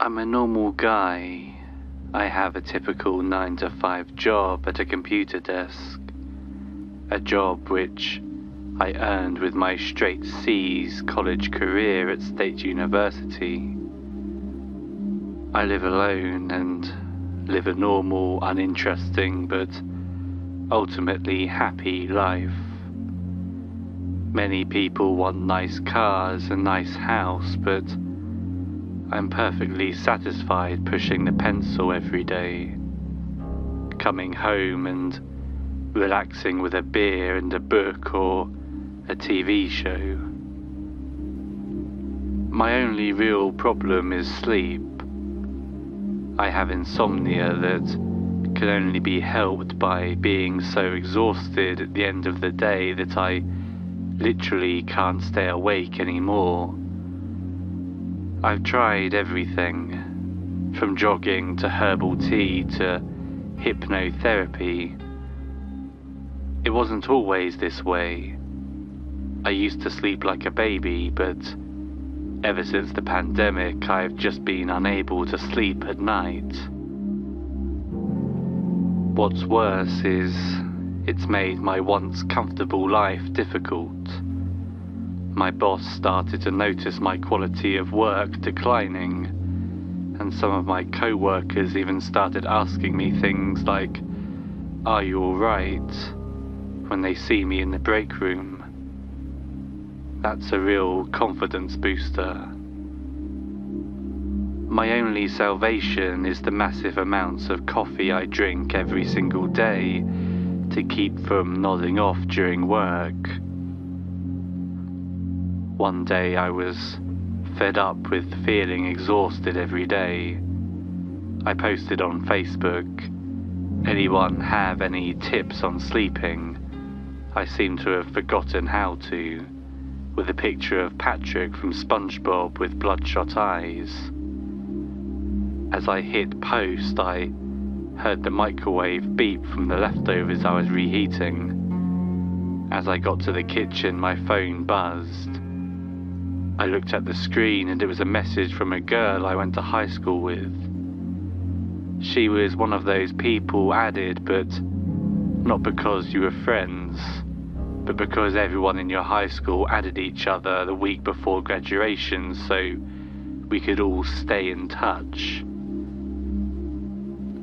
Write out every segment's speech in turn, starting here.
I'm a normal guy. I have a typical 9-to-5 job at a computer desk. A job which I earned with my straight C's college career at State University. I live alone and live a normal, uninteresting, but ultimately happy life. Many people want nice cars, a nice house, but I'm perfectly satisfied pushing the pencil every day, coming home and relaxing with a beer and a book or a TV show. My only real problem is sleep. I have insomnia that can only be helped by being so exhausted at the end of the day that I literally can't stay awake anymore. I've tried everything, from jogging to herbal tea to hypnotherapy. It wasn't always this way. I used to sleep like a baby, but ever since the pandemic, I've just been unable to sleep at night. What's worse is it's made my once comfortable life difficult. My boss started to notice my quality of work declining, and some of my co-workers even started asking me things like, "Are you alright?" when they see me in the break room. That's a real confidence booster. My only salvation is the massive amounts of coffee I drink every single day to keep from nodding off during work. One day I was fed up with feeling exhausted every day. I posted on Facebook, "Anyone have any tips on sleeping? I seem to have forgotten how to," with a picture of Patrick from SpongeBob with bloodshot eyes. As I hit post, I heard the microwave beep from the leftovers I was reheating. As I got to the kitchen, my phone buzzed. I looked at the screen and it was a message from a girl I went to high school with. She was one of those people added, but not because you were friends, but because everyone in your high school added each other the week before graduation so we could all stay in touch.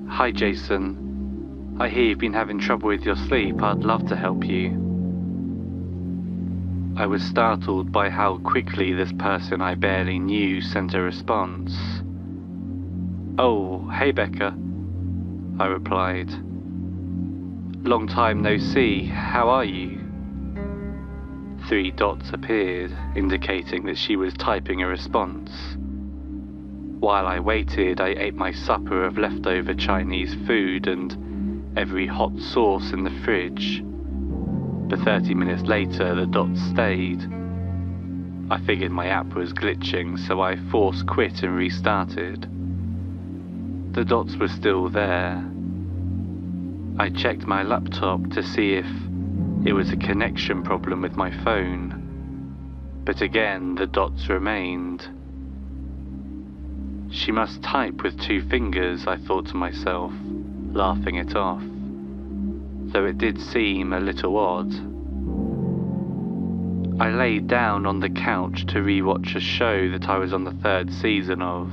"Hi Jason, I hear you've been having trouble with your sleep. I'd love to help you." I was startled by how quickly this person I barely knew sent a response. "Oh, hey Becca," I replied. "Long time no see, how are you?" 3 dots appeared, indicating that she was typing a response. While I waited, I ate my supper of leftover Chinese food and every hot sauce in the fridge. But 30 minutes later, the dots stayed. I figured my app was glitching, so I forced quit and restarted. The dots were still there. I checked my laptop to see if it was a connection problem with my phone, but again the dots remained. She must type with 2 fingers, I thought to myself, laughing it off, though it did seem a little odd. I laid down on the couch to rewatch a show that I was on the 3rd season of,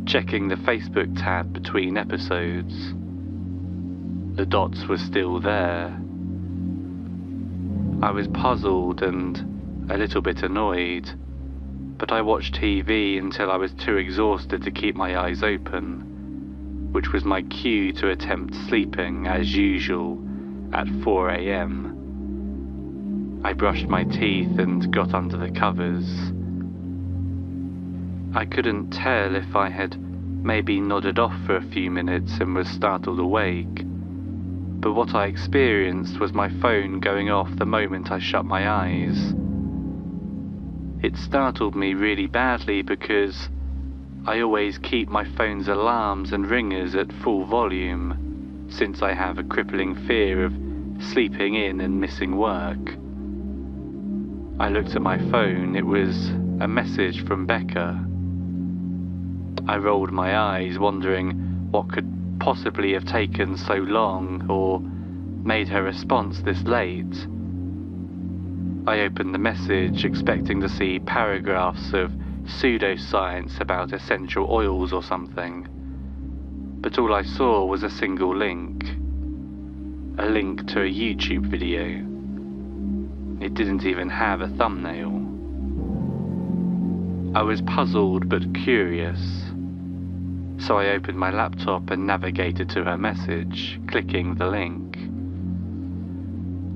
checking the Facebook tab between episodes. The dots were still there. I was puzzled and a little bit annoyed, but I watched TV until I was too exhausted to keep my eyes open, which was my cue to attempt sleeping as usual at 4 a.m. I brushed my teeth and got under the covers. I couldn't tell if I had maybe nodded off for a few minutes and was startled awake, but what I experienced was my phone going off the moment I shut my eyes. It startled me really badly because I always keep my phone's alarms and ringers at full volume, since I have a crippling fear of sleeping in and missing work. I looked at my phone. It was a message from Becca. I rolled my eyes, wondering what could possibly have taken so long or made her response this late. I opened the message expecting to see paragraphs of pseudoscience about essential oils or something, but all I saw was a single link. A link to a YouTube video. It didn't even have a thumbnail. I was puzzled but curious, so I opened my laptop and navigated to her message, clicking the link.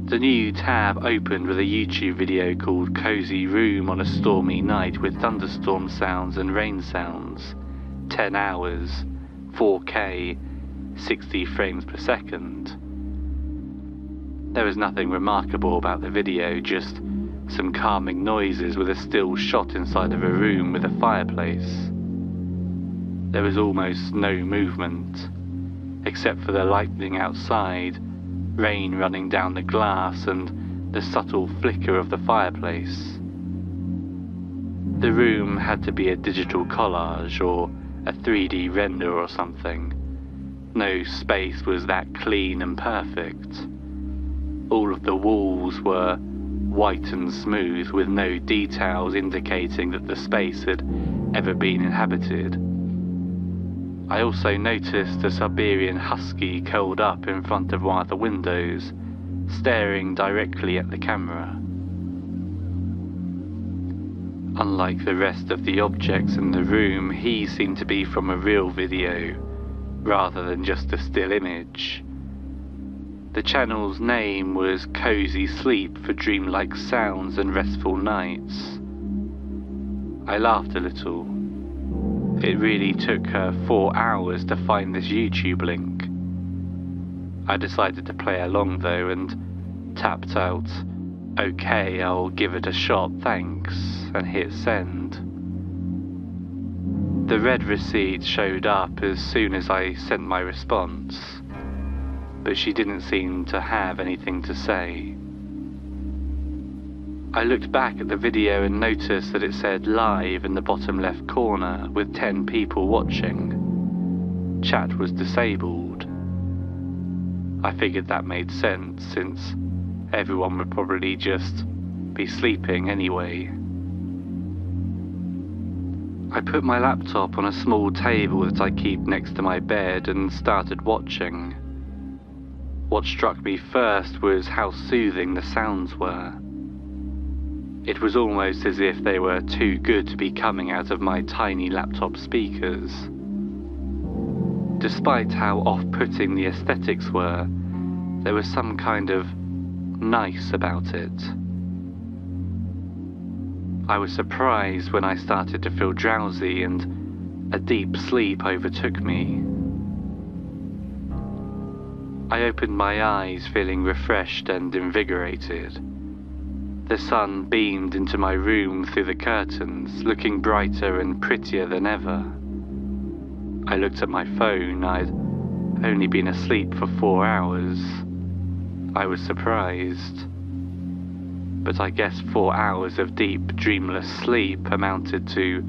The new tab opened with a YouTube video called Cozy Room on a Stormy Night with Thunderstorm Sounds and Rain Sounds, 10 hours, 4K, 60 frames per second. There was nothing remarkable about the video, just some calming noises with a still shot inside of a room with a fireplace. There was almost no movement, except for the lightning outside, rain running down the glass and the subtle flicker of the fireplace. The room had to be a digital collage or a 3D render or something. No space was that clean and perfect. All of the walls were white and smooth with no details indicating that the space had ever been inhabited. I also noticed a Siberian husky curled up in front of one of the windows, staring directly at the camera. Unlike the rest of the objects in the room, he seemed to be from a real video, rather than just a still image. The channel's name was Cozy Sleep for dreamlike sounds and restful nights. I laughed a little. It really took her 4 hours to find this YouTube link. I decided to play along though and tapped out, "Okay, I'll give it a shot, thanks," and hit send. The red receipt showed up as soon as I sent my response, but she didn't seem to have anything to say. I looked back at the video and noticed that it said live in the bottom left corner with 10 people watching. Chat was disabled. I figured that made sense since everyone would probably just be sleeping anyway. I put my laptop on a small table that I keep next to my bed and started watching. What struck me first was how soothing the sounds were. It was almost as if they were too good to be coming out of my tiny laptop speakers. Despite how off-putting the aesthetics were, there was some kind of nice about it. I was surprised when I started to feel drowsy and a deep sleep overtook me. I opened my eyes feeling refreshed and invigorated. The sun beamed into my room through the curtains, looking brighter and prettier than ever. I looked at my phone. I'd only been asleep for 4 hours. I was surprised. But I guess 4 hours of deep, dreamless sleep amounted to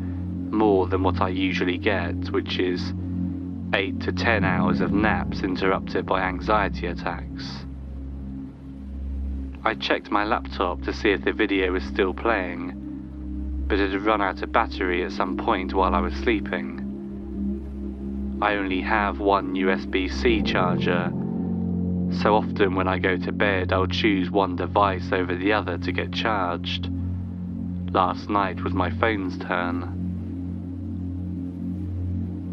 more than what I usually get, which is 8 to 10 hours of naps interrupted by anxiety attacks. I checked my laptop to see if the video was still playing, but it had run out of battery at some point while I was sleeping. I only have one USB-C charger, so often when I go to bed I'll choose one device over the other to get charged. Last night was my phone's turn.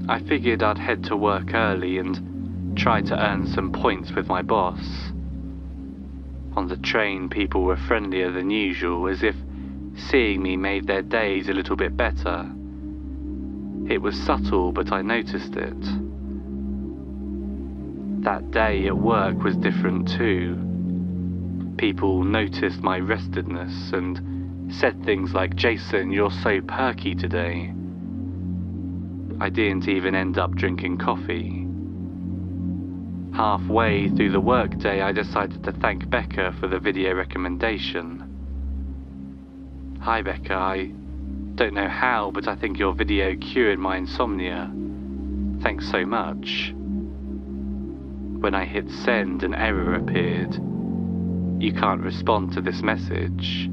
I figured I'd head to work early and try to earn some points with my boss. On the train, people were friendlier than usual, as if seeing me made their days a little bit better. It was subtle, but I noticed it. That day at work was different too. People noticed my restedness and said things like, "Jason, you're so perky today." I didn't even end up drinking coffee. Halfway through the workday, I decided to thank Becca for the video recommendation. "Hi Becca, I Don't know how, but I think your video cured my insomnia. Thanks so much. When I hit send, an error appeared. You can't respond to this message.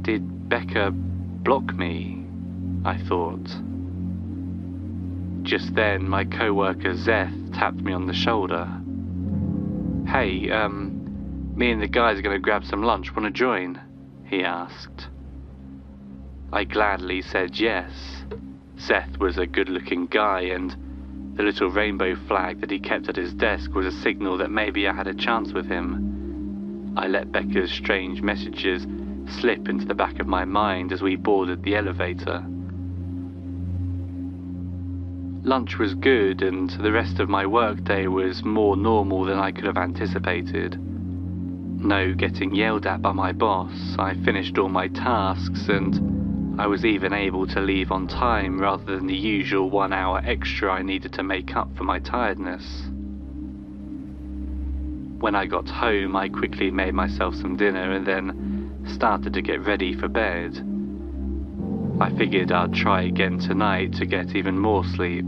Did Becca block me? I thought. Just then, my co-worker Zeth tapped me on the shoulder. Hey, me and the guys are going to grab some lunch. Want to join? He asked. I gladly said yes. Zeth was a good-looking guy, and the little rainbow flag that he kept at his desk was a signal that maybe I had a chance with him. I let Becca's strange messages slip into the back of my mind as we boarded the elevator. Lunch was good, and the rest of my workday was more normal than I could have anticipated. No getting yelled at by my boss. I finished all my tasks, and I was even able to leave on time rather than the usual 1 hour extra I needed to make up for my tiredness. When I got home, I quickly made myself some dinner and then started to get ready for bed. I figured I'd try again tonight to get even more sleep.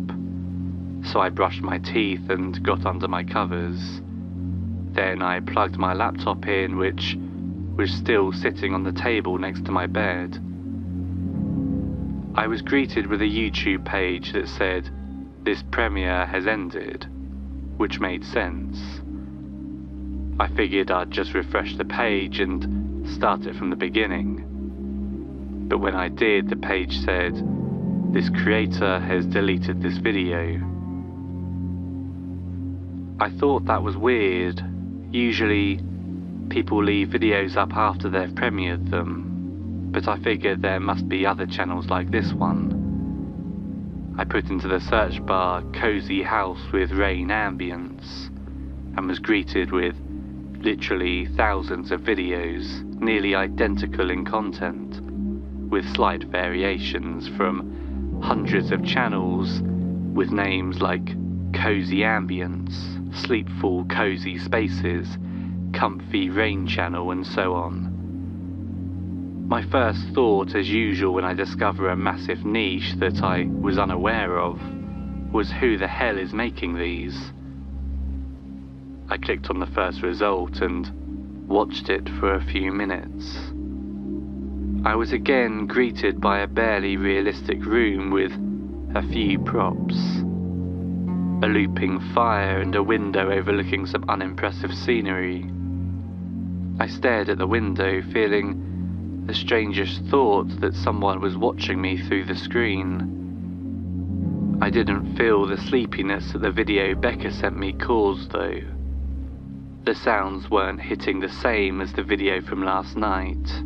So I brushed my teeth and got under my covers. Then I plugged my laptop in, which was still sitting on the table next to my bed. I was greeted with a YouTube page that said, "This premiere has ended," which made sense. I figured I'd just refresh the page and start it from the beginning. But when I did, the page said, "This creator has deleted this video." I thought that was weird. Usually, people leave videos up after they've premiered them. But I figured there must be other channels like this one. I put into the search bar "cozy house with rain ambience" and was greeted with literally thousands of videos, nearly identical in content, with slight variations from hundreds of channels with names like Cozy Ambience, Sleepful Cozy Spaces, Comfy Rain Channel, and so on. My first thought, as usual when I discover a massive niche that I was unaware of, was who the hell is making these? I clicked on the first result and watched it for a few minutes. I was again greeted by a barely realistic room with a few props. A looping fire and a window overlooking some unimpressive scenery. I stared at the window, feeling the strangest thought that someone was watching me through the screen. I didn't feel the sleepiness that the video Becca sent me caused, though. The sounds weren't hitting the same as the video from last night.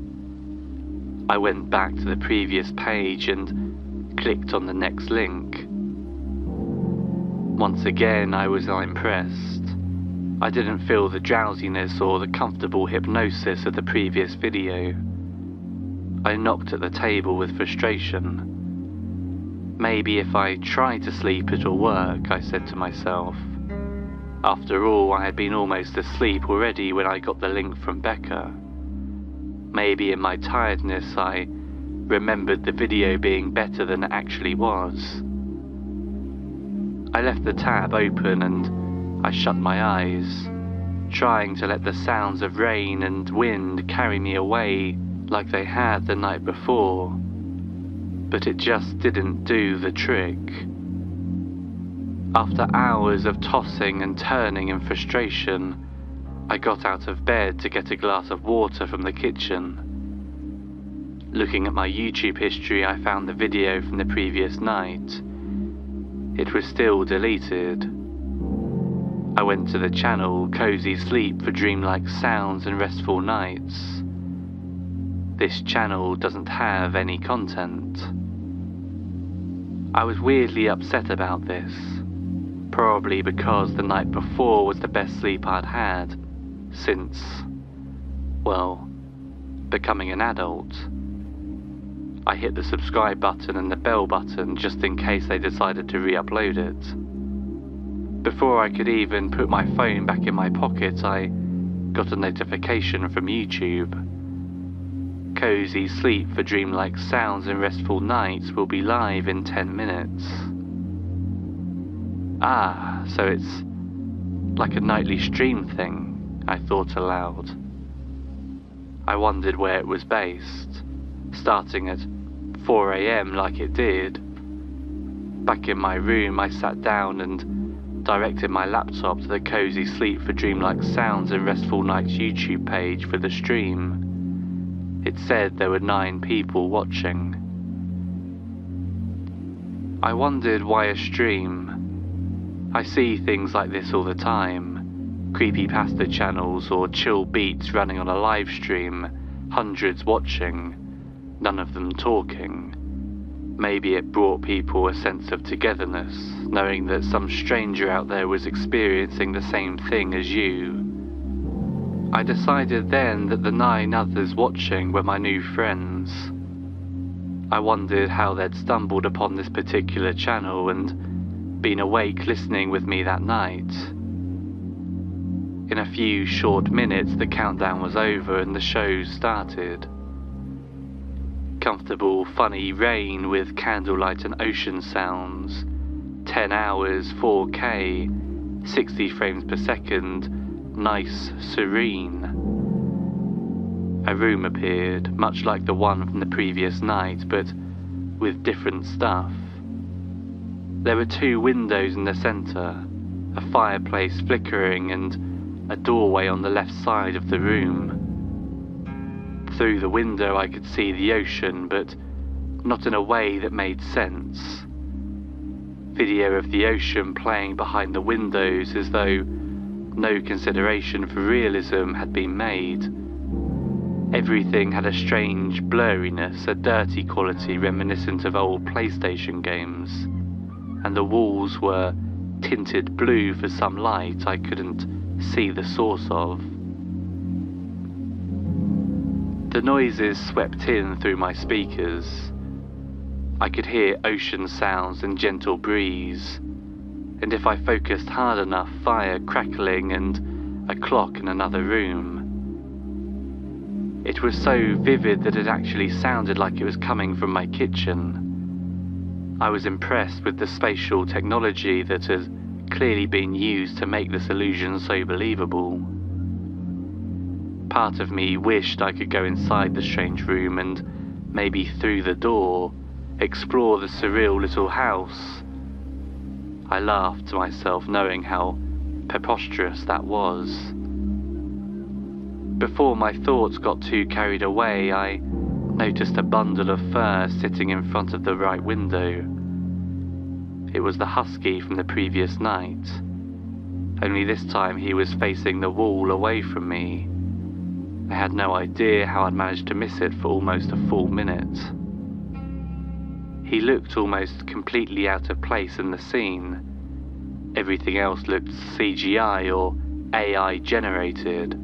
I went back to the previous page and clicked on the next link. Once again, I was unimpressed. I didn't feel the drowsiness or the comfortable hypnosis of the previous video. I knocked at the table with frustration. Maybe if I try to sleep it'll work, I said to myself. After all, I had been almost asleep already when I got the link from Becca. Maybe in my tiredness I remembered the video being better than it actually was. I left the tab open and I shut my eyes, trying to let the sounds of rain and wind carry me away like they had the night before, but it just didn't do the trick. After hours of tossing and turning in frustration, I got out of bed to get a glass of water from the kitchen. Looking at my YouTube history, I found the video from the previous night. It was still deleted. I went to the channel Cozy Sleep for dreamlike sounds and restful nights. This channel doesn't have any content. I was weirdly upset about this, probably because the night before was the best sleep I'd had since, well, becoming an adult. I hit the subscribe button and the bell button just in case they decided to re-upload it. Before I could even put my phone back in my pocket, I got a notification from YouTube. Cozy Sleep for Dreamlike Sounds and Restful Nights will be live in 10 minutes. Ah, so it's like a nightly stream thing, I thought aloud. I wondered where it was based, starting at 4 AM like it did. Back in my room, I sat down and directed my laptop to the Cozy Sleep for Dreamlike Sounds and Restful Nights YouTube page for the stream. It said there were 9 people watching. I wondered why a stream. I see things like this all the time. Creepypasta channels or chill beats running on a live stream, hundreds watching, none of them talking. Maybe it brought people a sense of togetherness, knowing that some stranger out there was experiencing the same thing as you. I decided then that the 9 others watching were my new friends. I wondered how they'd stumbled upon this particular channel and been awake listening with me that night. In a few short minutes the countdown was over and the show started. Comfortable, funny rain with candlelight and ocean sounds. 10 hours, 4K, 60 frames per second, nice, serene. A room appeared, much like the one from the previous night, but with different stuff. There were 2 windows in the centre, a fireplace flickering and a doorway on the left side of the room. Through the window I could see the ocean, but not in a way that made sense. Video of the ocean playing behind the windows as though no consideration for realism had been made. Everything had a strange blurriness, a dirty quality reminiscent of old PlayStation games. And the walls were tinted blue for some light I couldn't see the source of. The noises swept in through my speakers. I could hear ocean sounds and gentle breeze, and if I focused hard enough, fire crackling and a clock in another room. It was so vivid that it actually sounded like it was coming from my kitchen. I was impressed with the spatial technology that had clearly been used to make this illusion so believable. Part of me wished I could go inside the strange room and, maybe through the door, explore the surreal little house. I laughed to myself, knowing how preposterous that was. Before my thoughts got too carried away, I noticed a bundle of fur sitting in front of the right window. It was the husky from the previous night, only this time he was facing the wall away from me. I had no idea how I'd managed to miss it for almost a full minute. He looked almost completely out of place in the scene. Everything else looked CGI or AI generated.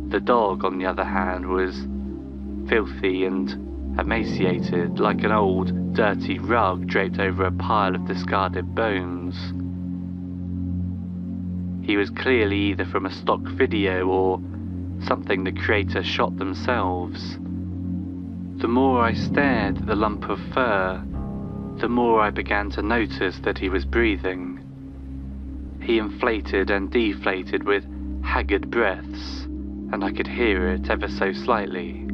The dog, on the other hand, was filthy and emaciated, like an old, dirty rug draped over a pile of discarded bones. He was clearly either from a stock video or something the creator shot themselves. The more I stared at the lump of fur, the more I began to notice that he was breathing. He inflated and deflated with haggard breaths, and I could hear it ever so slightly.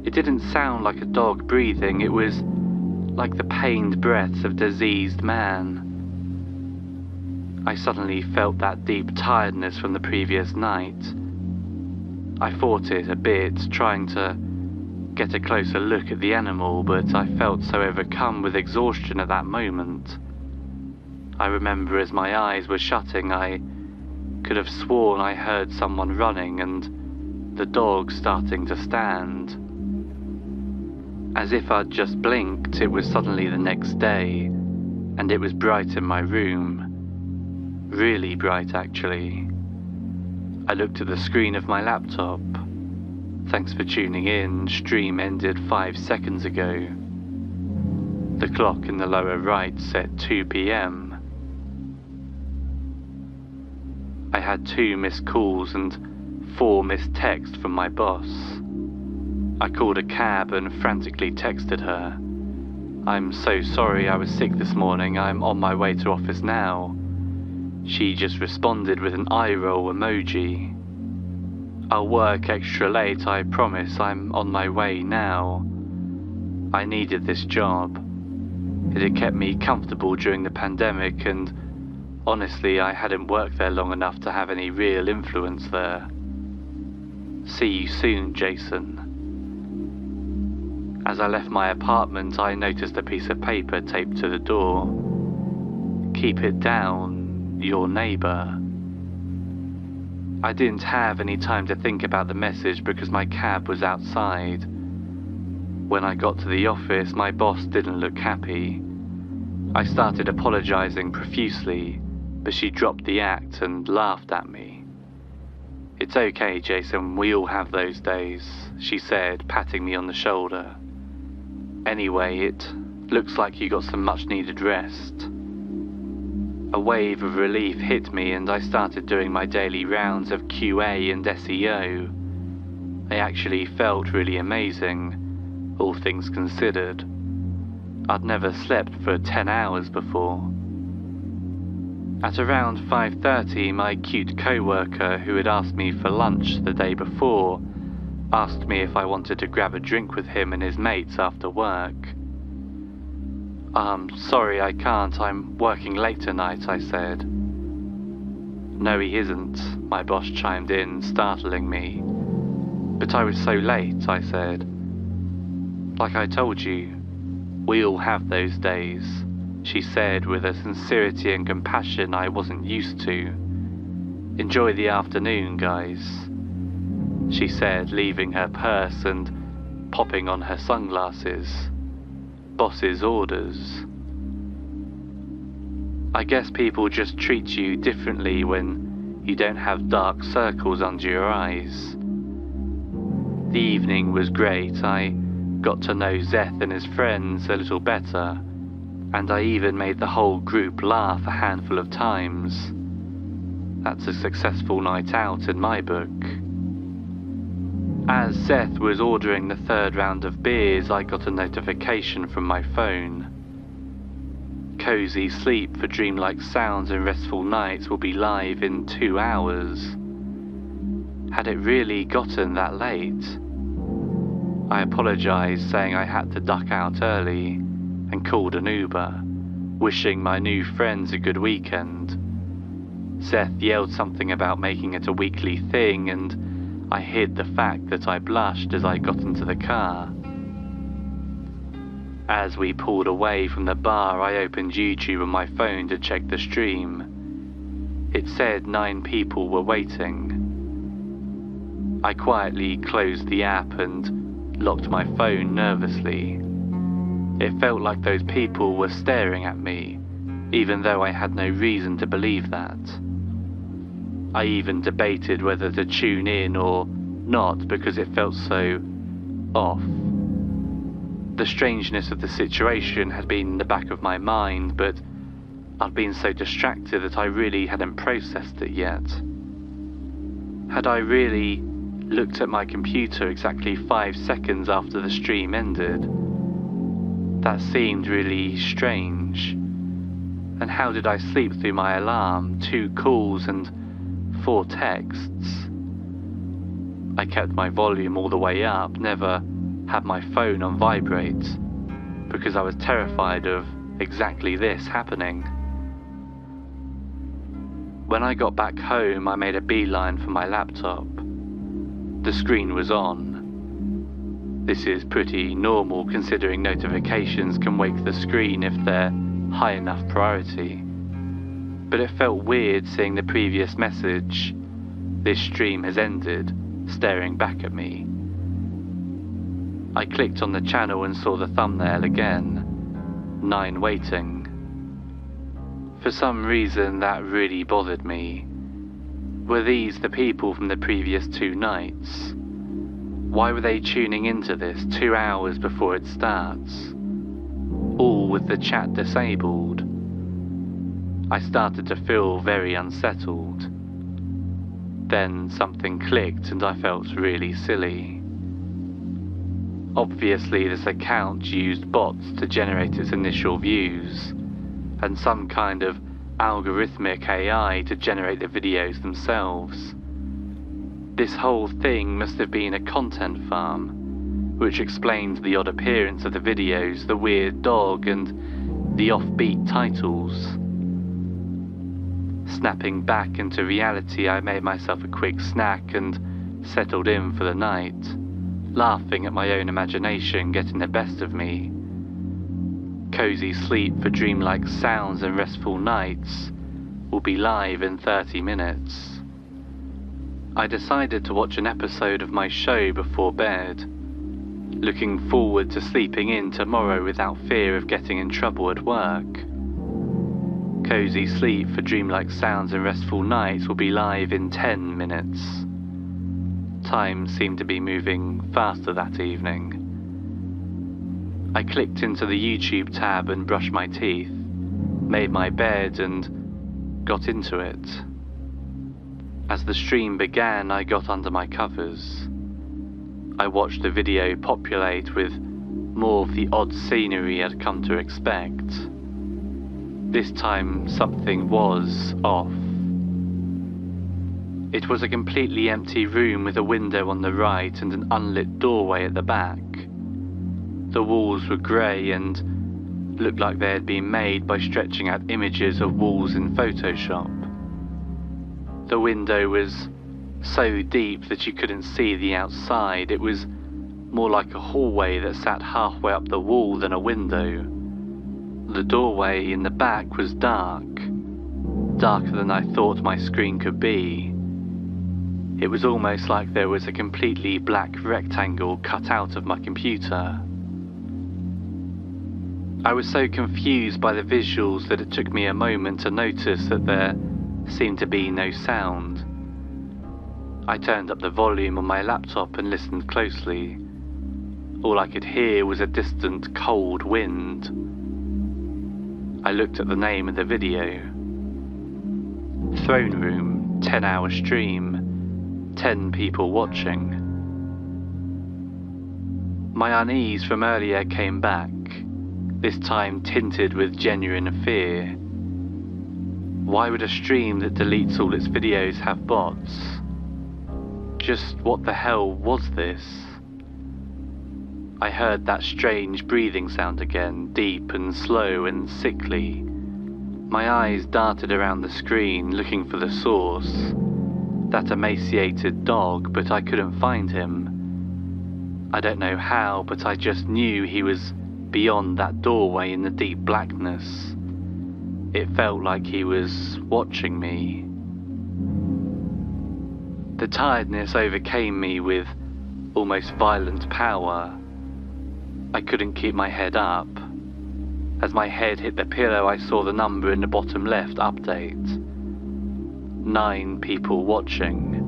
It didn't sound like a dog breathing, it was like the pained breaths of a diseased man. I suddenly felt that deep tiredness from the previous night. I fought it a bit, trying to get a closer look at the animal, but I felt so overcome with exhaustion at that moment. I remember as my eyes were shutting, I could have sworn I heard someone running and the dog starting to stand. As if I'd just blinked, it was suddenly the next day, and it was bright in my room. Really bright, actually. I looked at the screen of my laptop. Thanks for tuning in. Stream ended 5 seconds ago. The clock in the lower right said 2 PM. I had 2 missed calls and 4 missed texts from my boss. I called a cab and frantically texted her. "I'm so sorry, I was sick this morning, I'm on my way to office now." She just responded with an eye roll emoji. "I'll work extra late, I promise, I'm on my way now." I needed this job. It had kept me comfortable during the pandemic, and honestly, I hadn't worked there long enough to have any real influence there. "See you soon, Jason." As I left my apartment, I noticed a piece of paper taped to the door. "Keep it down, your neighbour." I didn't have any time to think about the message because my cab was outside. When I got to the office, my boss didn't look happy. I started apologising profusely, but she dropped the act and laughed at me. "It's okay, Jason, we all have those days," she said, patting me on the shoulder. "Anyway, it looks like you got some much-needed rest." A wave of relief hit me and I started doing my daily rounds of QA and SEO. I actually felt really amazing, all things considered. I'd never slept for 10 hours before. At around 5:30, my cute co-worker who had asked me for lunch the day before asked me if I wanted to grab a drink with him and his mates after work. Sorry, I can't, I'm working late tonight," I said. "No, he isn't," my boss chimed in, startling me. "But I was so late," I said. "Like I told you, we all have those days," she said with a sincerity and compassion I wasn't used to. "Enjoy the afternoon, guys," she said, leaving her purse and popping on her sunglasses. Boss's orders. I guess people just treat you differently when you don't have dark circles under your eyes. The evening was great. I got to know Zeth and his friends a little better, and I even made the whole group laugh a handful of times. That's a successful night out in my book. As Zeth was ordering the third round of beers, I got a notification from my phone. Cozy Sleep for Dreamlike Sounds and Restful Nights will be live in 2 hours. Had it really gotten that late? I apologised, saying I had to duck out early, and called an Uber, wishing my new friends a good weekend. Zeth yelled something about making it a weekly thing, and I hid the fact that I blushed as I got into the car. As we pulled away from the bar, I opened YouTube on my phone to check the stream. It said 9 people were waiting. I quietly closed the app and locked my phone nervously. It felt like those people were staring at me, even though I had no reason to believe that. I even debated whether to tune in or not because it felt so off. The strangeness of the situation had been in the back of my mind, but I'd been so distracted that I really hadn't processed it yet. Had I really looked at my computer exactly 5 seconds after the stream ended? That seemed really strange. And how did I sleep through my alarm, 2 calls and 4 texts? I kept my volume all the way up, never had my phone on vibrate, because I was terrified of exactly this happening. When I got back home, I made a beeline for my laptop. The screen was on. This is pretty normal considering notifications can wake the screen if they're high enough priority. But it felt weird seeing the previous message, "This stream has ended," staring back at me. I clicked on the channel and saw the thumbnail again, 9 waiting. For some reason that really bothered me. Were these the people from the previous 2 nights? Why were they tuning into this 2 hours before it starts? All with the chat disabled. I started to feel very unsettled. Then something clicked and I felt really silly. Obviously, this account used bots to generate its initial views, and some kind of algorithmic AI to generate the videos themselves. This whole thing must have been a content farm, which explains the odd appearance of the videos, the weird dog, and the offbeat titles. Snapping back into reality, I made myself a quick snack and settled in for the night, laughing at my own imagination getting the best of me. Cozy Sleep for Dreamlike Sounds and Restful Nights will be live in 30 minutes. I decided to watch an episode of my show before bed, looking forward to sleeping in tomorrow without fear of getting in trouble at work. Cozy Sleep for Dreamlike Sounds and Restful Nights will be live in 10 minutes. Time seemed to be moving faster that evening. I clicked into the YouTube tab and brushed my teeth, made my bed and got into it. As the stream began, I got under my covers. I watched the video populate with more of the odd scenery I'd come to expect. This time, something was off. It was a completely empty room with a window on the right and an unlit doorway at the back. The walls were grey and looked like they had been made by stretching out images of walls in Photoshop. The window was so deep that you couldn't see the outside. It was more like a hallway that sat halfway up the wall than a window. The doorway in the back was dark, darker than I thought my screen could be. It was almost like there was a completely black rectangle cut out of my computer. I was so confused by the visuals that it took me a moment to notice that there seemed to be no sound. I turned up the volume on my laptop and listened closely. All I could hear was a distant, cold wind. I looked at the name of the video. Throne Room, 10-hour stream, 10 people watching. My unease from earlier came back, this time tinted with genuine fear. Why would a stream that deletes all its videos have bots? Just what the hell was this? I heard that strange breathing sound again, deep and slow and sickly. My eyes darted around the screen, looking for the source. That emaciated dog, but I couldn't find him. I don't know how, but I just knew he was beyond that doorway in the deep blackness. It felt like he was watching me. The tiredness overcame me with almost violent power. I couldn't keep my head up. As my head hit the pillow, I saw the number in the bottom left update. 9 people watching.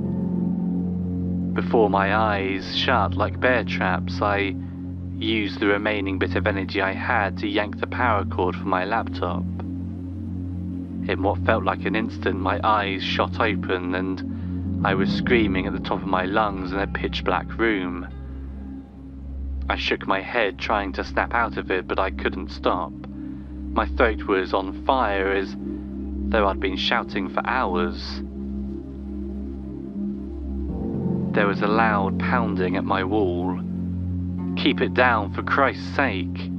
Before my eyes shut like bear traps, I used the remaining bit of energy I had to yank the power cord from my laptop. In what felt like an instant, my eyes shot open and I was screaming at the top of my lungs in a pitch-black room. I shook my head, trying to snap out of it, but I couldn't stop. My throat was on fire, as though I'd been shouting for hours. There was a loud pounding at my wall. "Keep it down, for Christ's sake!"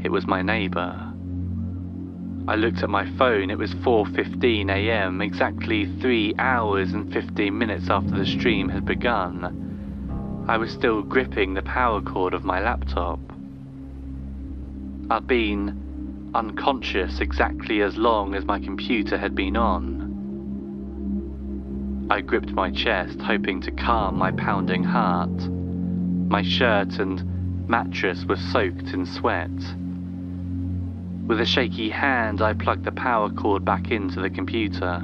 It was my neighbour. I looked at my phone. It was 4:15 AM, exactly 3 hours and 15 minutes after the stream had begun. I was still gripping the power cord of my laptop. I'd been unconscious exactly as long as my computer had been on. I gripped my chest, hoping to calm my pounding heart. My shirt and mattress were soaked in sweat. With a shaky hand, I plugged the power cord back into the computer.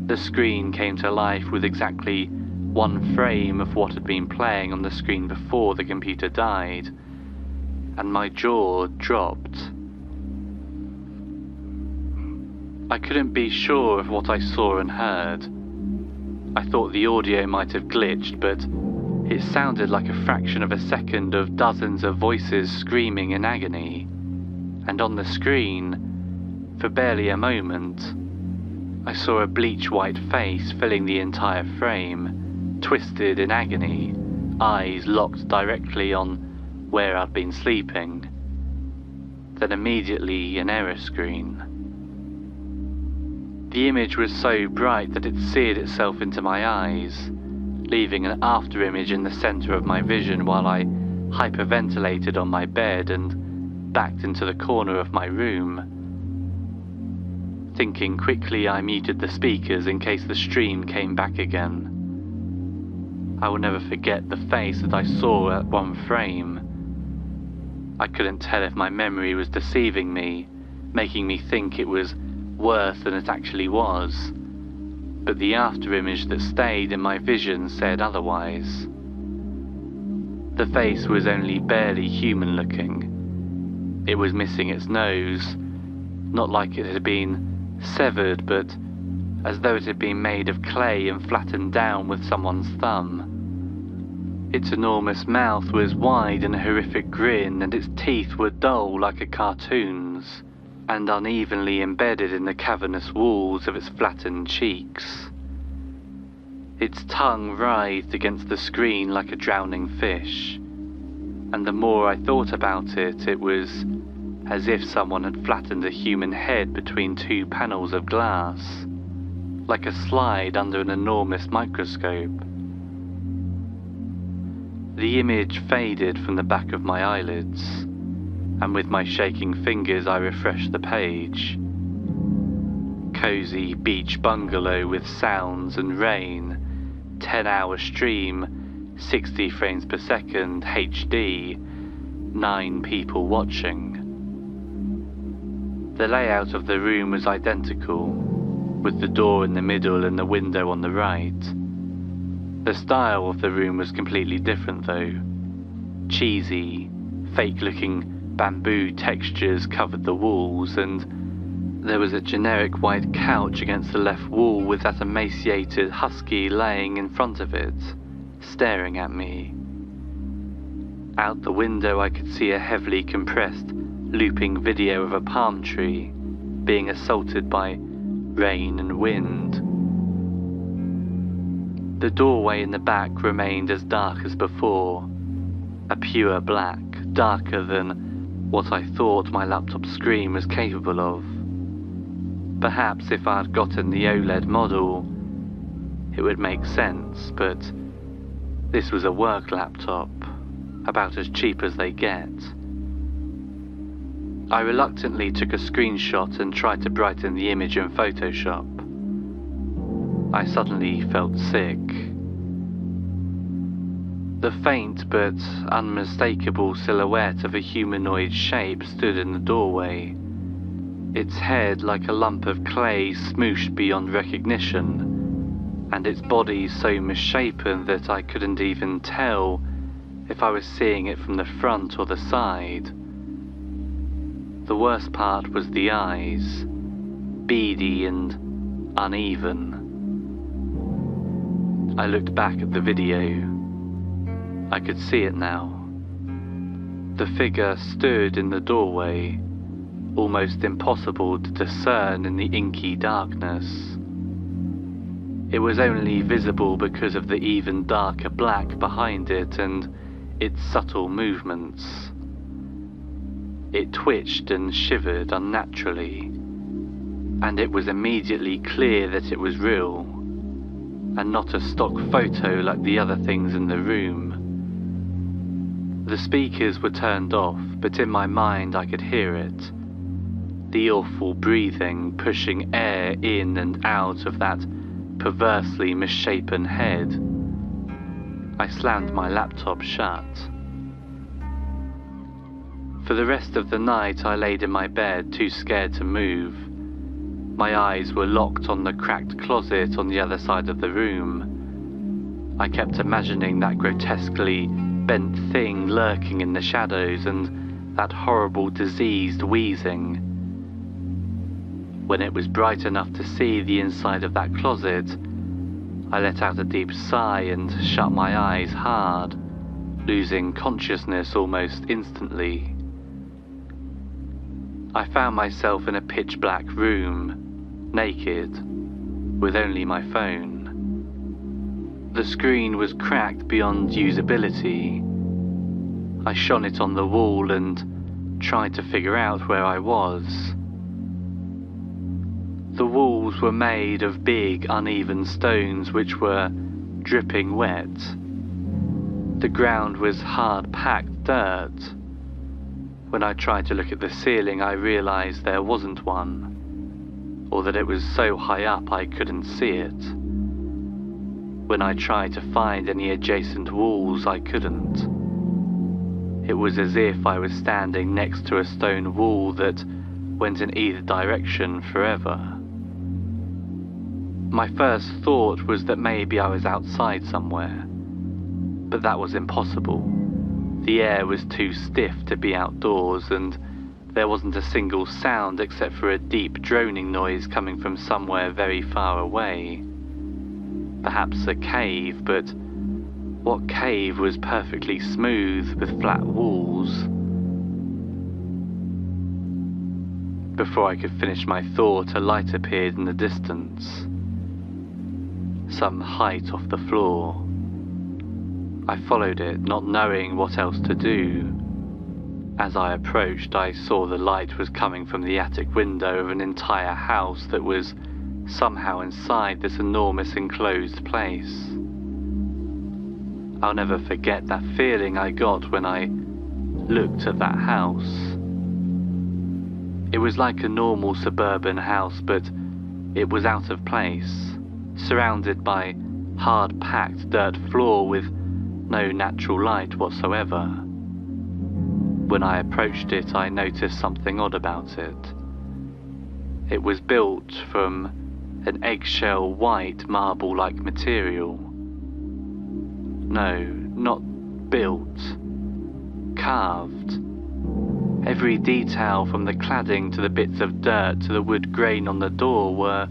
The screen came to life with exactly one frame of what had been playing on the screen before the computer died, and my jaw dropped. I couldn't be sure of what I saw and heard. I thought the audio might have glitched, but It sounded like a fraction of a second of dozens of voices screaming in agony, and on the screen, for barely a moment, I saw a bleach-white face filling the entire frame, twisted in agony, eyes locked directly on where I'd been sleeping. Then immediately an error screen. The image was so bright that it seared itself into my eyes, leaving an after image in the center of my vision while I hyperventilated on my bed and backed into the corner of my room. Thinking quickly, I muted the speakers in case the stream came back again. I will never forget the face that I saw at one frame. I couldn't tell if my memory was deceiving me, making me think it was worse than it actually was, but the after image that stayed in my vision said otherwise. The face was only barely human looking. It was missing its nose, not like it had been severed, but as though it had been made of clay and flattened down with someone's thumb. Its enormous mouth was wide in a horrific grin, and its teeth were dull like a cartoon's, and unevenly embedded in the cavernous walls of its flattened cheeks. Its tongue writhed against the screen like a drowning fish, and the more I thought about it, it was as if someone had flattened a human head between two panels of glass, like a slide under an enormous microscope. The image faded from the back of my eyelids, and with my shaking fingers I refreshed the page. Cozy beach bungalow with sounds and rain, 10-hour stream, 60 frames per second, HD, 9 people watching. The layout of the room was identical, with the door in the middle and the window on the right. The style of the room was completely different though. Cheesy, fake-looking bamboo textures covered the walls, and there was a generic white couch against the left wall with that emaciated husky laying in front of it, staring at me. Out the window I could see a heavily compressed, looping video of a palm tree being assaulted by rain and wind. The doorway in the back remained as dark as before, a pure black, darker than what I thought my laptop screen was capable of. Perhaps if I'd gotten the OLED model, it would make sense, but this was a work laptop, about as cheap as they get. I reluctantly took a screenshot and tried to brighten the image in Photoshop. I suddenly felt sick. The faint but unmistakable silhouette of a humanoid shape stood in the doorway, its head like a lump of clay smooshed beyond recognition, and its body so misshapen that I couldn't even tell if I was seeing it from the front or the side. The worst part was the eyes, beady and uneven. I looked back at the video. I could see it now. The figure stood in the doorway, almost impossible to discern in the inky darkness. It was only visible because of the even darker black behind it and its subtle movements. It twitched and shivered unnaturally, and it was immediately clear that it was real, and not a stock photo like the other things in the room. The speakers were turned off, but in my mind I could hear it. The awful breathing, pushing air in and out of that perversely misshapen head. I slammed my laptop shut. For the rest of the night I laid in my bed, too scared to move. My eyes were locked on the cracked closet on the other side of the room. I kept imagining that grotesquely bent thing lurking in the shadows and that horrible diseased wheezing. When it was bright enough to see the inside of that closet, I let out a deep sigh and shut my eyes hard, losing consciousness almost instantly. I found myself in a pitch-black room, naked, with only my phone. The screen was cracked beyond usability. I shone it on the wall and tried to figure out where I was. The walls were made of big, uneven stones which were dripping wet. The ground was hard-packed dirt. When I tried to look at the ceiling, I realized there wasn't one, or that it was so high up I couldn't see it. When I tried to find any adjacent walls, I couldn't. It was as if I was standing next to a stone wall that went in either direction forever. My first thought was that maybe I was outside somewhere, but that was impossible. The air was too stiff to be outdoors, and there wasn't a single sound except for a deep droning noise coming from somewhere very far away. Perhaps a cave, but what cave was perfectly smooth with flat walls? Before I could finish my thought, a light appeared in the distance, some height off the floor. I followed it, not knowing what else to do. As I approached, I saw the light was coming from the attic window of an entire house that was somehow inside this enormous enclosed place. I'll never forget that feeling I got when I looked at that house. It was like a normal suburban house, but it was out of place, surrounded by hard-packed dirt floor with no natural light whatsoever. When I approached it, I noticed something odd about it. It was built from an eggshell white marble-like material. No, not built. Carved. Every detail from the cladding to the bits of dirt to the wood grain on the door were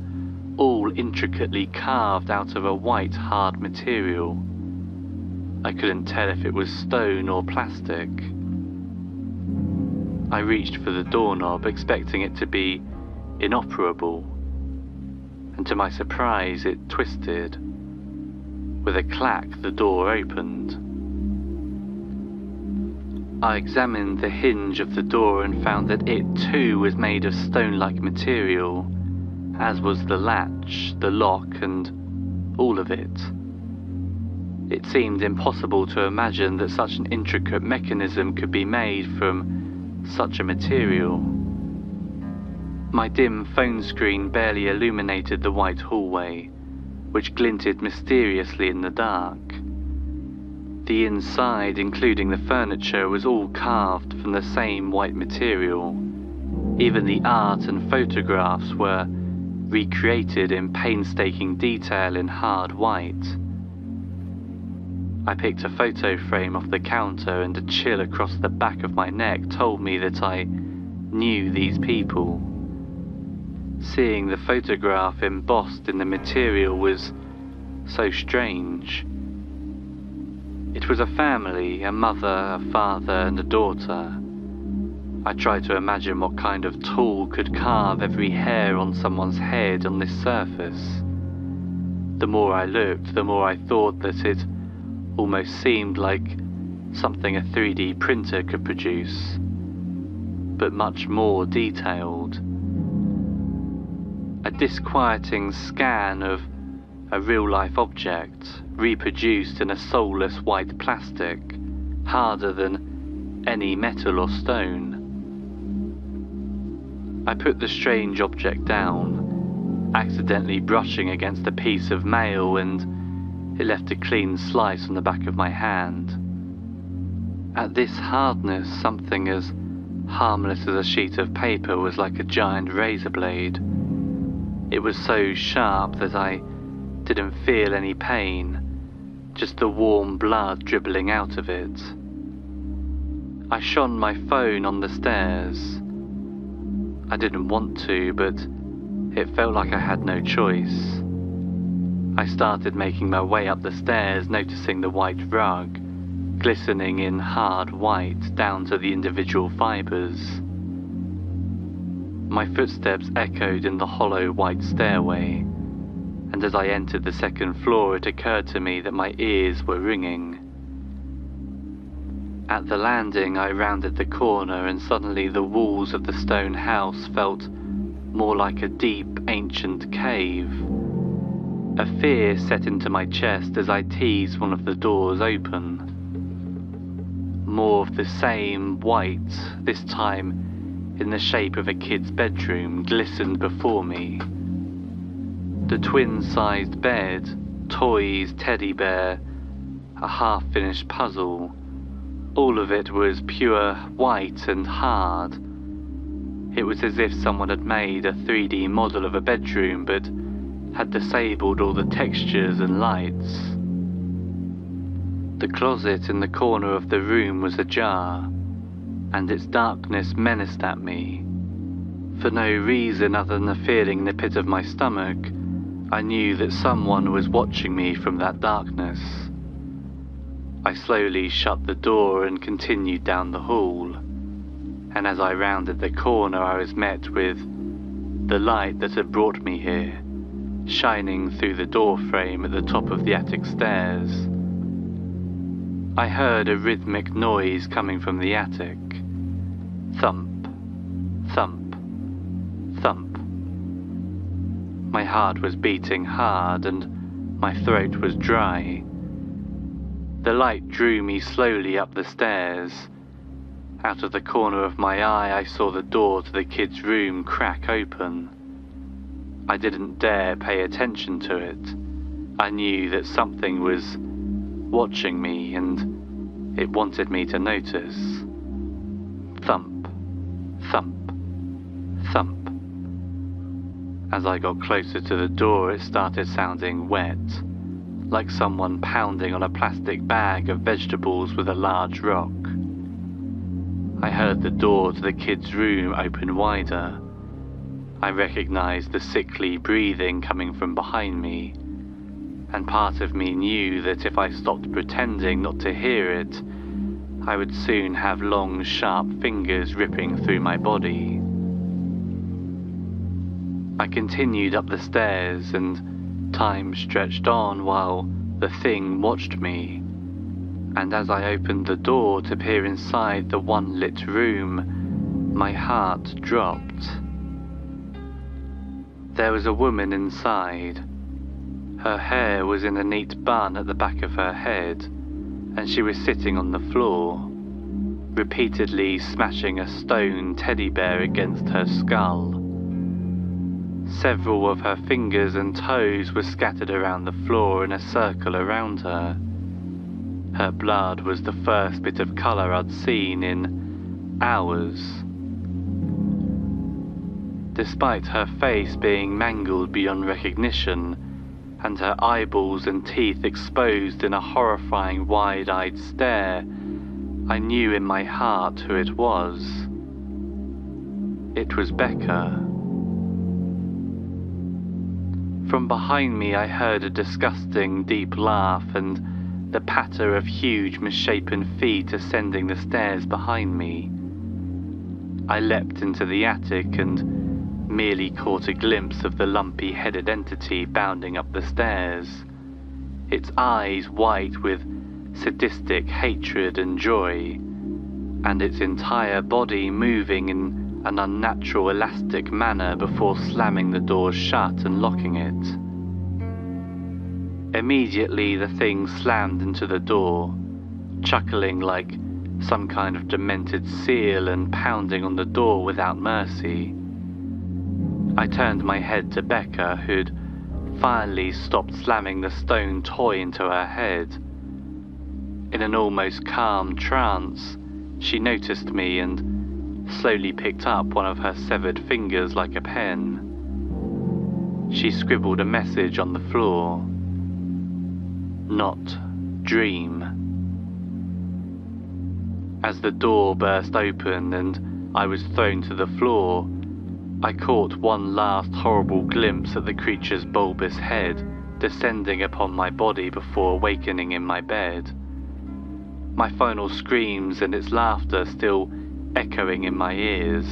all intricately carved out of a white hard material. I couldn't tell if it was stone or plastic. I reached for the doorknob, expecting it to be inoperable, and to my surprise it twisted. With a clack, the door opened. I examined the hinge of the door and found that it too was made of stone-like material, as was the latch, the lock, and all of it. It seemed impossible to imagine that such an intricate mechanism could be made from such a material. My dim phone screen barely illuminated the white hallway, which glinted mysteriously in the dark. The inside, including the furniture, was all carved from the same white material. Even the art and photographs were recreated in painstaking detail in hard white. I picked a photo frame off the counter, and a chill across the back of my neck told me that I knew these people. Seeing the photograph embossed in the material was so strange. It was a family, a mother, a father, and a daughter. I tried to imagine what kind of tool could carve every hair on someone's head on this surface. The more I looked, the more I thought that it almost seemed like something a 3D printer could produce, but much more detailed. A disquieting scan of a real-life object, reproduced in a soulless white plastic, harder than any metal or stone. I put the strange object down, accidentally brushing against a piece of mail, and it left a clean slice on the back of my hand. At this hardness, something as harmless as a sheet of paper was like a giant razor blade. It was so sharp that I didn't feel any pain, just the warm blood dribbling out of it. I shone my phone on the stairs. I didn't want to, but it felt like I had no choice. I started making my way up the stairs, noticing the white rug, glistening in hard white down to the individual fibres. My footsteps echoed in the hollow white stairway, and as I entered the second floor it occurred to me that my ears were ringing. At the landing I rounded the corner and suddenly the walls of the stone house felt more like a deep, ancient cave. A fear set into my chest as I teased one of the doors open. More of the same white, this time in the shape of a kid's bedroom, glistened before me. The twin-sized bed, toys, teddy bear, a half-finished puzzle, all of it was pure white and hard. It was as if someone had made a 3D model of a bedroom but had disabled all the textures and lights. The closet in the corner of the room was ajar, and its darkness menaced at me. For no reason other than a feeling in the pit of my stomach, I knew that someone was watching me from that darkness. I slowly shut the door and continued down the hall, and as I rounded the corner I was met with the light that had brought me here, shining through the door frame at the top of the attic stairs. I heard a rhythmic noise coming from the attic. Thump, thump, thump. My heart was beating hard and my throat was dry. The light drew me slowly up the stairs. Out of the corner of my eye I saw the door to the kids' room crack open. I didn't dare pay attention to it. I knew that something was watching me and it wanted me to notice. Thump, thump, thump. As I got closer to the door it started sounding wet, like someone pounding on a plastic bag of vegetables with a large rock. I heard the door to the kids' room open wider. I recognized the sickly breathing coming from behind me, and part of me knew that if I stopped pretending not to hear it, I would soon have long, sharp fingers ripping through my body. I continued up the stairs, and time stretched on while the thing watched me, and as I opened the door to peer inside the one-lit room, my heart dropped. There was a woman inside. Her hair was in a neat bun at the back of her head, and she was sitting on the floor, repeatedly smashing a stone teddy bear against her skull. Several of her fingers and toes were scattered around the floor in a circle around her. Her blood was the first bit of colour I'd seen in hours. Despite her face being mangled beyond recognition, and her eyeballs and teeth exposed in a horrifying wide-eyed stare, I knew in my heart who it was. It was Becca. From behind me I heard a disgusting deep laugh and the patter of huge misshapen feet ascending the stairs behind me. I leapt into the attic and merely caught a glimpse of the lumpy-headed entity bounding up the stairs, its eyes white with sadistic hatred and joy, and its entire body moving in an unnatural elastic manner before slamming the door shut and locking it. Immediately the thing slammed into the door, chuckling like some kind of demented seal and pounding on the door without mercy. I turned my head to Becca, who'd finally stopped slamming the stone toy into her head. In an almost calm trance, she noticed me and slowly picked up one of her severed fingers like a pen. She scribbled a message on the floor. Not dream. As the door burst open and I was thrown to the floor, I caught one last horrible glimpse at the creature's bulbous head descending upon my body before awakening in my bed. My final screams and its laughter still echoing in my ears.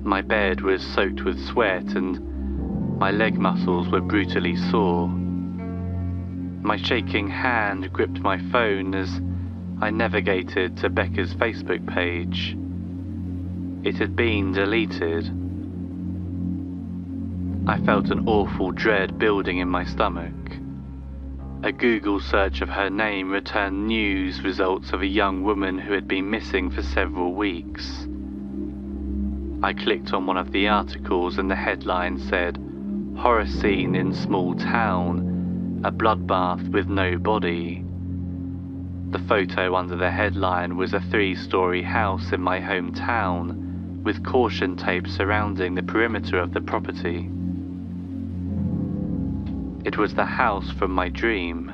My bed was soaked with sweat and my leg muscles were brutally sore. My shaking hand gripped my phone as I navigated to Becca's Facebook page. It had been deleted. I felt an awful dread building in my stomach. A Google search of her name returned news results of a young woman who had been missing for several weeks. I clicked on one of the articles and the headline said, "Horror scene in small town, a bloodbath with no body." The photo under the headline was a 3-story house in my hometown with caution tape surrounding the perimeter of the property. It was the house from my dream.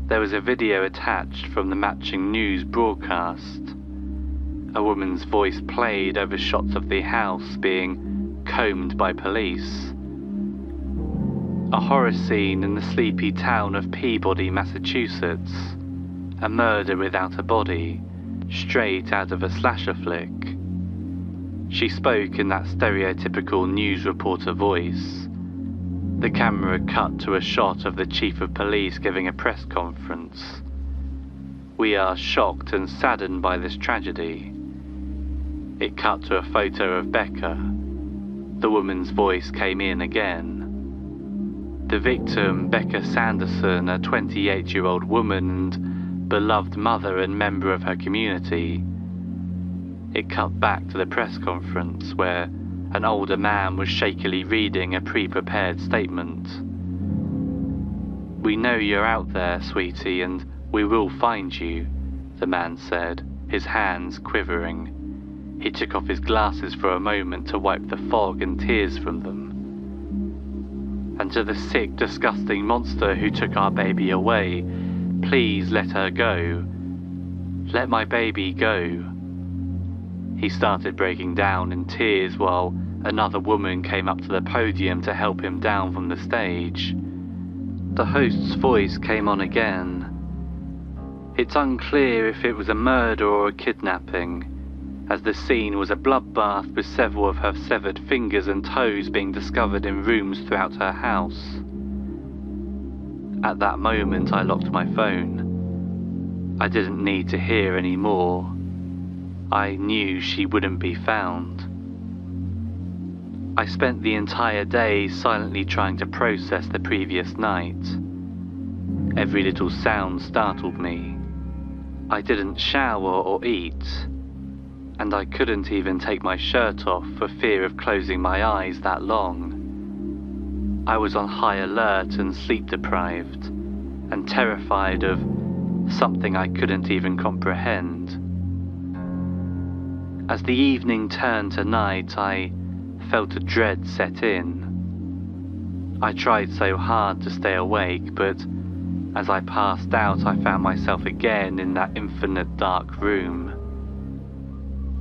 There was a video attached from the matching news broadcast. A woman's voice played over shots of the house being combed by police. A horror scene in the sleepy town of Peabody, Massachusetts. A murder without a body, straight out of a slasher flick. She spoke in that stereotypical news reporter voice. The camera cut to a shot of the chief of police giving a press conference. "We are shocked and saddened by this tragedy." It cut to a photo of Becca. The woman's voice came in again. The victim, Becca Sanderson, a 28-year-old woman and beloved mother and member of her community. It cut back to the press conference where an older man was shakily reading a pre-prepared statement. "We know you're out there, sweetie, and we will find you," the man said, his hands quivering. He took off his glasses for a moment to wipe the fog and tears from them. "And to the sick, disgusting monster who took our baby away, please let her go. Let my baby go." He started breaking down in tears while another woman came up to the podium to help him down from the stage. The host's voice came on again. "It's unclear if it was a murder or a kidnapping, as the scene was a bloodbath with several of her severed fingers and toes being discovered in rooms throughout her house." At that moment I locked my phone. I didn't need to hear any more. I knew she wouldn't be found. I spent the entire day silently trying to process the previous night. Every little sound startled me. I didn't shower or eat, and I couldn't even take my shirt off for fear of closing my eyes that long. I was on high alert and sleep deprived, and terrified of something I couldn't even comprehend. As the evening turned to night, I felt a dread set in. I tried so hard to stay awake, but as I passed out, I found myself again in that infinite dark room.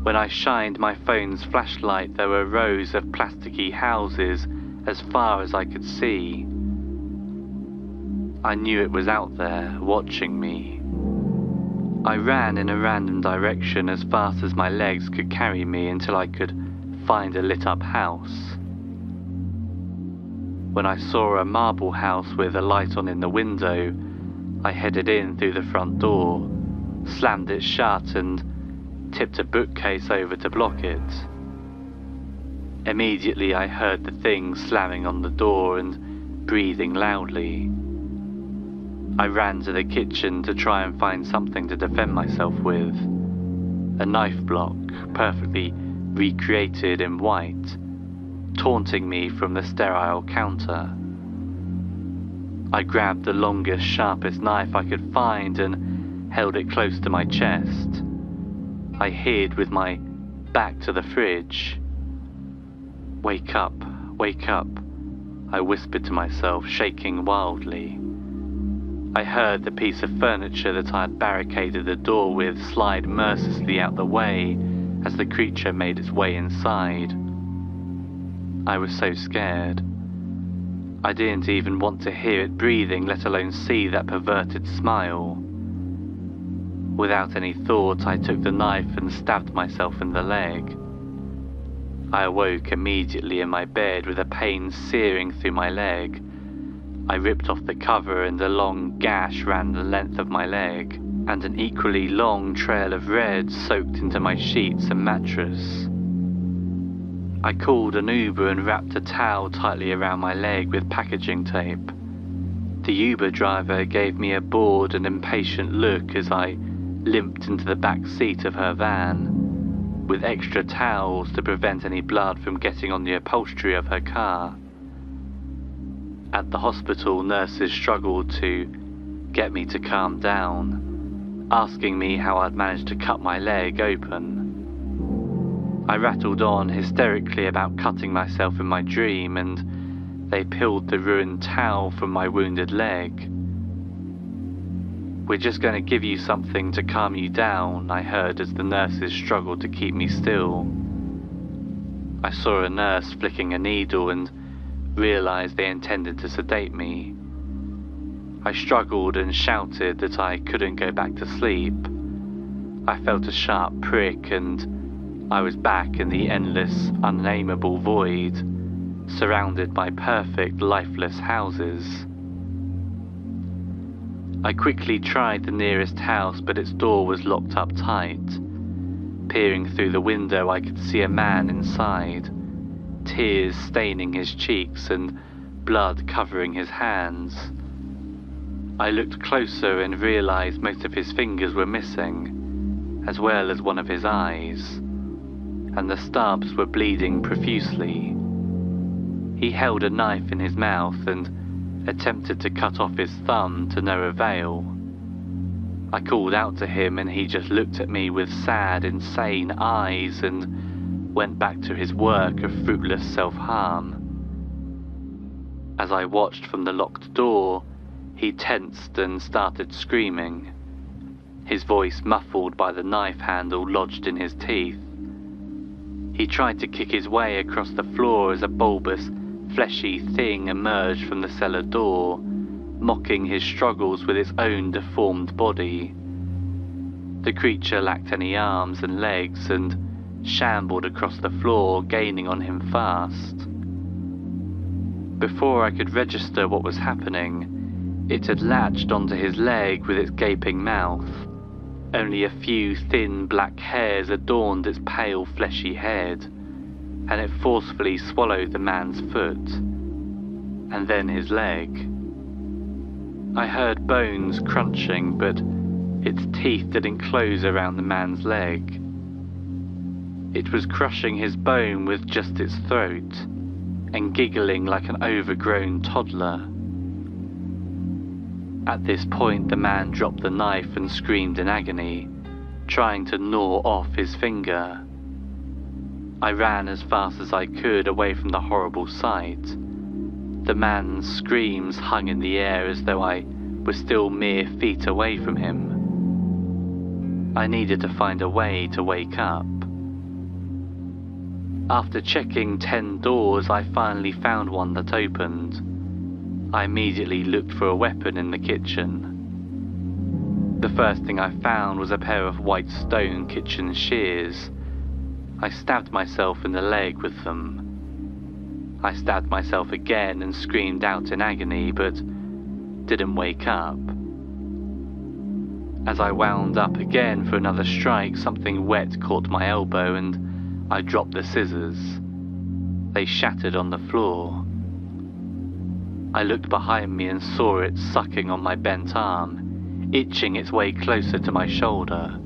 When I shined my phone's flashlight, there were rows of plasticky houses as far as I could see. I knew it was out there, watching me. I ran in a random direction as fast as my legs could carry me until I could find a lit-up house. When I saw a marble house with a light on in the window, I headed in through the front door, slammed it shut and tipped a bookcase over to block it. Immediately I heard the thing slamming on the door and breathing loudly. I ran to the kitchen to try and find something to defend myself with. A knife block, perfectly recreated in white, taunting me from the sterile counter. I grabbed the longest, sharpest knife I could find and held it close to my chest. I hid with my back to the fridge. "Wake up, wake up," I whispered to myself, shaking wildly. I heard the piece of furniture that I had barricaded the door with slide mercilessly out the way as the creature made its way inside. I was so scared. I didn't even want to hear it breathing, let alone see that perverted smile. Without any thought, I took the knife and stabbed myself in the leg. I awoke immediately in my bed with a pain searing through my leg. I ripped off the cover and a long gash ran the length of my leg, and an equally long trail of red soaked into my sheets and mattress. I called an Uber and wrapped a towel tightly around my leg with packaging tape. The Uber driver gave me a bored and impatient look as I limped into the back seat of her van, with extra towels to prevent any blood from getting on the upholstery of her car. At the hospital, nurses struggled to get me to calm down, asking me how I'd managed to cut my leg open. I rattled on hysterically about cutting myself in my dream, and they peeled the ruined towel from my wounded leg. "We're just going to give you something to calm you down," I heard as the nurses struggled to keep me still. I saw a nurse flicking a needle and realized they intended to sedate me. I struggled and shouted that I couldn't go back to sleep. I felt a sharp prick and I was back in the endless, unnameable void, surrounded by perfect, lifeless houses. I quickly tried the nearest house, but its door was locked up tight. Peering through the window, I could see a man inside, tears staining his cheeks and blood covering his hands. I looked closer and realized most of his fingers were missing, as well as one of his eyes, and the stubs were bleeding profusely. He held a knife in his mouth and attempted to cut off his thumb to no avail. I called out to him and he just looked at me with sad, insane eyes and went back to his work of fruitless self-harm. As I watched from the locked door, he tensed and started screaming, his voice muffled by the knife handle lodged in his teeth. He tried to kick his way across the floor as a bulbous, fleshy thing emerged from the cellar door, mocking his struggles with its own deformed body. The creature lacked any arms and legs and shambled across the floor, gaining on him fast. Before I could register what was happening, it had latched onto his leg with its gaping mouth. Only a few thin black hairs adorned its pale fleshy head, and it forcefully swallowed the man's foot, and then his leg. I heard bones crunching, but its teeth didn't close around the man's leg. It was crushing his bone with just its throat, and giggling like an overgrown toddler. At this point, the man dropped the knife and screamed in agony, trying to gnaw off his finger. I ran as fast as I could away from the horrible sight. The man's screams hung in the air as though I was still mere feet away from him. I needed to find a way to wake up. After checking 10 doors, I finally found one that opened. I immediately looked for a weapon in the kitchen. The first thing I found was a pair of white stone kitchen shears. I stabbed myself in the leg with them. I stabbed myself again and screamed out in agony, but didn't wake up. As I wound up again for another strike, something wet caught my elbow and I dropped the scissors. They shattered on the floor. I looked behind me and saw it sucking on my bent arm, itching its way closer to my shoulder.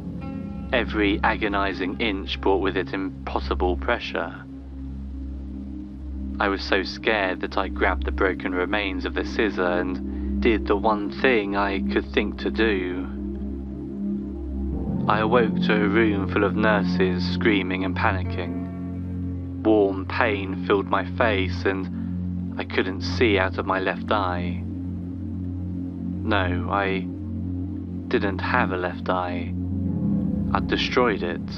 Every agonizing inch brought with it impossible pressure. I was so scared that I grabbed the broken remains of the scissor and did the one thing I could think to do. I awoke to a room full of nurses screaming and panicking. Warm pain filled my face and I couldn't see out of my left eye. No, I didn't have a left eye. I'd destroyed it,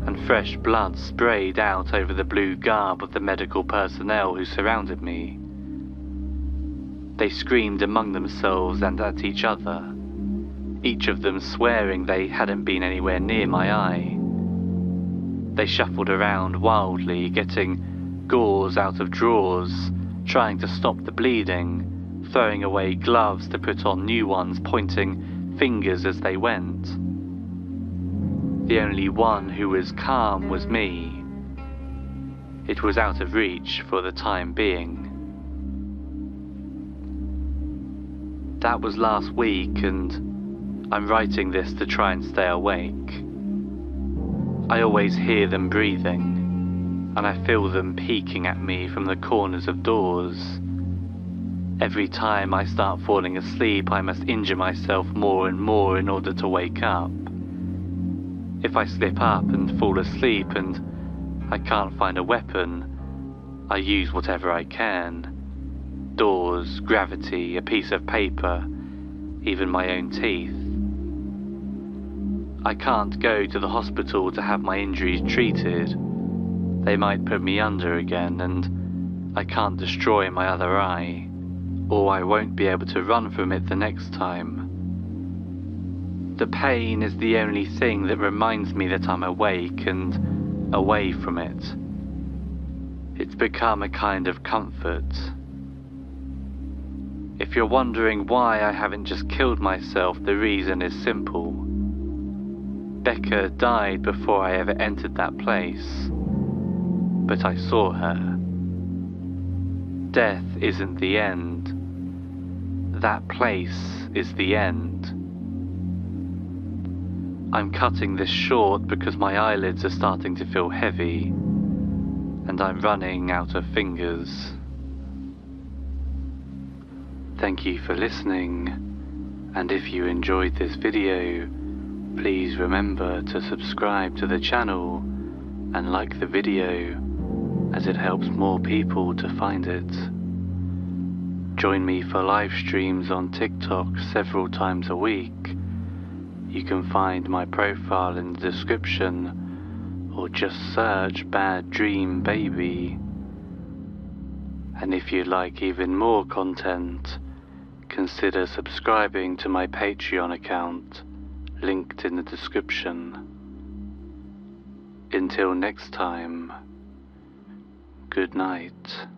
and fresh blood sprayed out over the blue garb of the medical personnel who surrounded me. They screamed among themselves and at each other, each of them swearing they hadn't been anywhere near my eye. They shuffled around wildly, getting gauze out of drawers, trying to stop the bleeding, throwing away gloves to put on new ones, pointing fingers as they went. The only one who was calm was me. It was out of reach for the time being. That was last week, and I'm writing this to try and stay awake. I always hear them breathing, and I feel them peeking at me from the corners of doors. Every time I start falling asleep, I must injure myself more and more in order to wake up. If I slip up and fall asleep and I can't find a weapon, I use whatever I can. Doors, gravity, a piece of paper, even my own teeth. I can't go to the hospital to have my injuries treated. They might put me under again, and I can't destroy my other eye, or I won't be able to run from it the next time. The pain is the only thing that reminds me that I'm awake and away from it. It's become a kind of comfort. If you're wondering why I haven't just killed myself, the reason is simple. Becca died before I ever entered that place, but I saw her. Death isn't the end. That place is the end. I'm cutting this short because my eyelids are starting to feel heavy, and I'm running out of fingers. Thank you for listening, and if you enjoyed this video, please remember to subscribe to the channel and like the video, as it helps more people to find it. Join me for live streams on TikTok several times a week. You can find my profile in the description, or just search Bad Dream Baby. And if you'd like even more content, consider subscribing to my Patreon account, linked in the description. Until next time, good night.